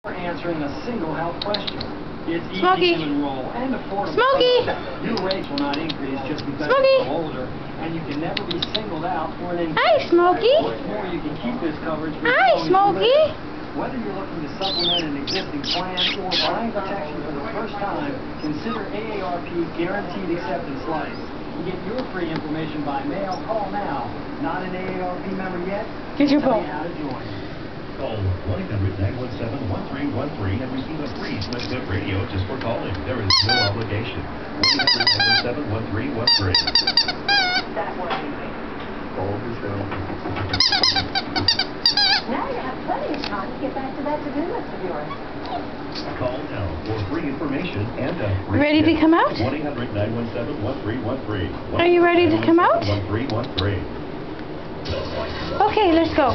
for answering a single health question. It's Smokey. easy to enroll and affordable. Smokey. Your rates will not increase just because Smokey. you're older, and you can never be singled out for an increase. Hi, Smokey. What's more, you can keep this coverage for Hi, as long as you Smokey. live. Whether you're looking to supplement an existing plan or buying protection for the first time, consider AARP Guaranteed Acceptance Life. To get your free information by mail, call now. Not an AARP member yet? Get your Tell phone. you how to join. Call 1-800-917-1313 and receive a free Smith Whip radio just for calling. There is no obligation. 1-800-917-1313. That working. Call the show. Now you have plenty of time to get back to that to-do list of yours. Call now for free information and a free Ready to come out? 1-800-917-1313. Are you ready to come out? 1313. Okay, let's go.